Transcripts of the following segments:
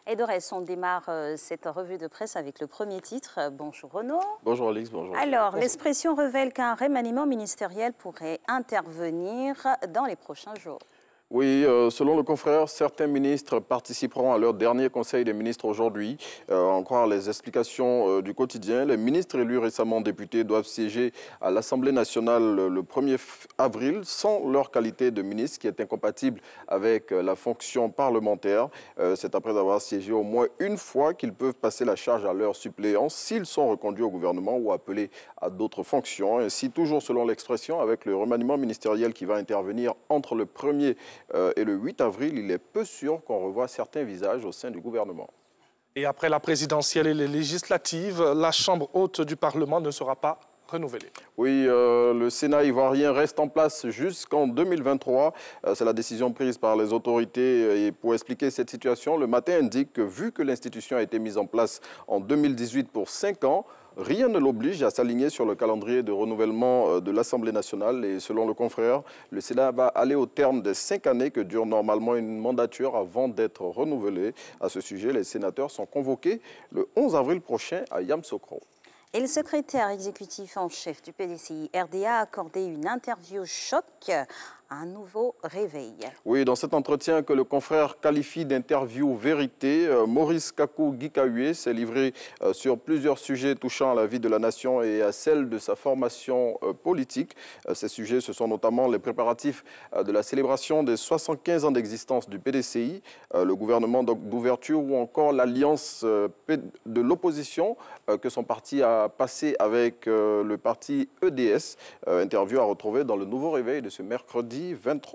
Et de reste, on démarre cette revue de presse avec le premier titre. Bonjour Renaud. Bonjour Alix, bonjour. Alors, l'expression révèle qu'un remaniement ministériel pourrait intervenir dans les prochains jours. Oui, selon le confrère, certains ministres participeront à leur dernier conseil des ministres aujourd'hui. En croire les explications du quotidien, les ministres élus récemment députés doivent siéger à l'Assemblée nationale le 1er avril sans leur qualité de ministre, qui est incompatible avec la fonction parlementaire. C'est après avoir siégé au moins une fois qu'ils peuvent passer la charge à leur suppléant s'ils sont reconduits au gouvernement ou appelés à d'autres fonctions. Ainsi, toujours selon l'expression, avec le remaniement ministériel qui va intervenir entre le 1er et le 8 avril, il est peu sûr qu'on revoie certains visages au sein du gouvernement. Et après la présidentielle et les législatives, la Chambre haute du Parlement ne sera pas renouvelée. Oui, le Sénat ivoirien reste en place jusqu'en 2023. C'est la décision prise par les autorités. Et pour expliquer cette situation, le matin indique que vu que l'institution a été mise en place en 2018 pour 5 ans, rien ne l'oblige à s'aligner sur le calendrier de renouvellement de l'Assemblée nationale. Et selon le confrère, le Sénat va aller au terme des 5 années que dure normalement une mandature avant d'être renouvelée. À ce sujet, les sénateurs sont convoqués le 11 avril prochain à Yamoussoukro. Et le secrétaire exécutif en chef du PDCI RDA a accordé une interview choc à un nouveau réveil. Oui, dans cet entretien que le confrère qualifie d'interview vérité, Maurice Kakou Gikawe s'est livré sur plusieurs sujets touchant à la vie de la nation et à celle de sa formation politique. Ces sujets, ce sont notamment les préparatifs de la célébration des 75 ans d'existence du PDCI, le gouvernement d'ouverture ou encore l'alliance de l'opposition que son parti a passé avec le parti EDS. Interview à retrouver dans le nouveau réveil de ce mercredi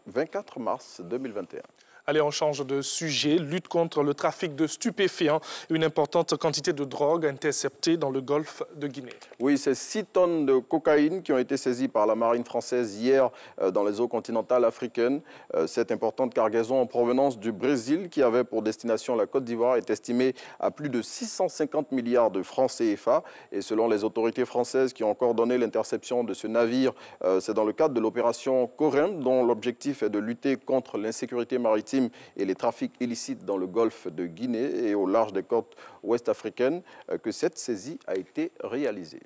24 mars 2021. Allez, on change de sujet. Lutte contre le trafic de stupéfiants. Une importante quantité de drogue interceptée dans le golfe de Guinée. Oui, c'est 6 tonnes de cocaïne qui ont été saisies par la marine française hier dans les eaux continentales africaines. Cette importante cargaison en provenance du Brésil, qui avait pour destination la Côte d'Ivoire, est estimée à plus de 650 milliards de francs CFA. Et selon les autorités françaises qui ont coordonné l'interception de ce navire, c'est dans le cadre de l'opération Corem, dont l'objectif est de lutter contre l'insécurité maritime et les trafics illicites dans le golfe de Guinée et au large des côtes ouest africaines que cette saisie a été réalisée.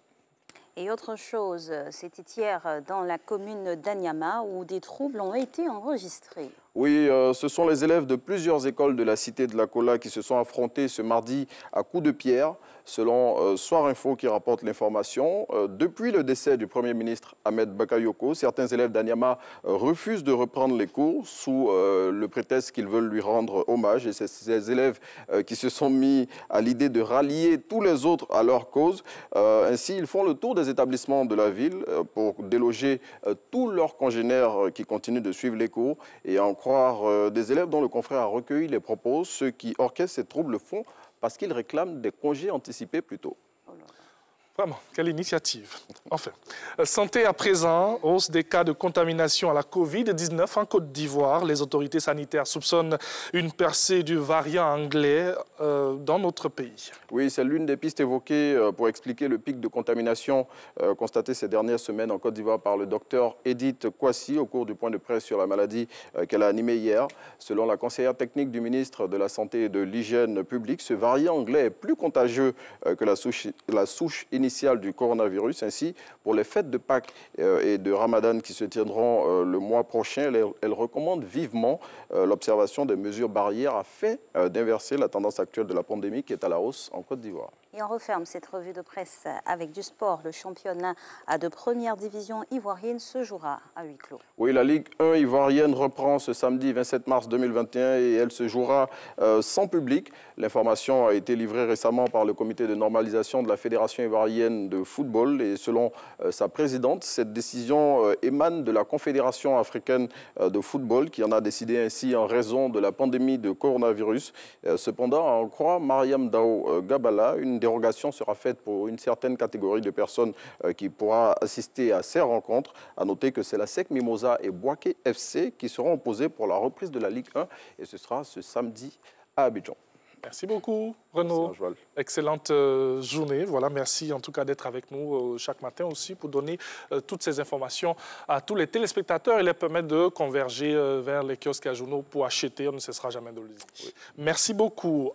Et autre chose, c'était hier dans la commune d'Anyama où des troubles ont été enregistrés. Oui, ce sont les élèves de plusieurs écoles de la cité de la Kola qui se sont affrontés ce mardi à coups de pierre, selon Soir Info qui rapporte l'information. Depuis le décès du Premier ministre Ahmed Bakayoko, certains élèves d'Anyama refusent de reprendre les cours sous le prétexte qu'ils veulent lui rendre hommage. Et c'est ces élèves qui se sont mis à l'idée de rallier tous les autres à leur cause. Ainsi, ils font le tour des établissements de la ville pour déloger tous leurs congénères qui continuent de suivre les cours et en croire des élèves dont le confrère a recueilli les propos. Ceux qui orchestrent ces troubles le font parce qu'ils réclament des congés anticipés plus tôt. Vraiment, quelle initiative. Enfin, santé à présent, hausse des cas de contamination à la Covid-19 en Côte d'Ivoire. Les autorités sanitaires soupçonnent une percée du variant anglais dans notre pays. Oui, c'est l'une des pistes évoquées pour expliquer le pic de contamination constaté ces dernières semaines en Côte d'Ivoire par le docteur Edith Kwasi au cours du point de presse sur la maladie qu'elle a animé hier. Selon la conseillère technique du ministre de la Santé et de l'Hygiène publique, ce variant anglais est plus contagieux que la souche initiale du coronavirus. Ainsi, pour les fêtes de Pâques et de Ramadan qui se tiendront le mois prochain, elle recommande vivement l'observation des mesures barrières afin d'inverser la tendance actuelle de la pandémie qui est à la hausse en Côte d'Ivoire. Et on referme cette revue de presse avec du sport. Le championnat de première division ivoirienne se jouera à huis clos. Oui, la Ligue 1 ivoirienne reprend ce samedi 27 mars 2021 et elle se jouera sans public. L'information a été livrée récemment par le comité de normalisation de la Fédération ivoirienne de football et selon sa présidente, cette décision émane de la Confédération africaine de football qui en a décidé ainsi en raison de la pandémie de coronavirus. Cependant, à en croire Mariam Dao Gabala, une dérogation sera faite pour une certaine catégorie de personnes qui pourra assister à ces rencontres. À noter que c'est la SEC Mimosa et Boaké FC qui seront opposés pour la reprise de la Ligue 1 et ce sera ce samedi à Abidjan. Merci beaucoup, Renaud. Excellente journée. Voilà, merci en tout cas d'être avec nous chaque matin aussi pour donner toutes ces informations à tous les téléspectateurs et les permettre de converger vers les kiosques à journaux pour acheter. On ne cessera jamais de le dire. Oui. Merci beaucoup.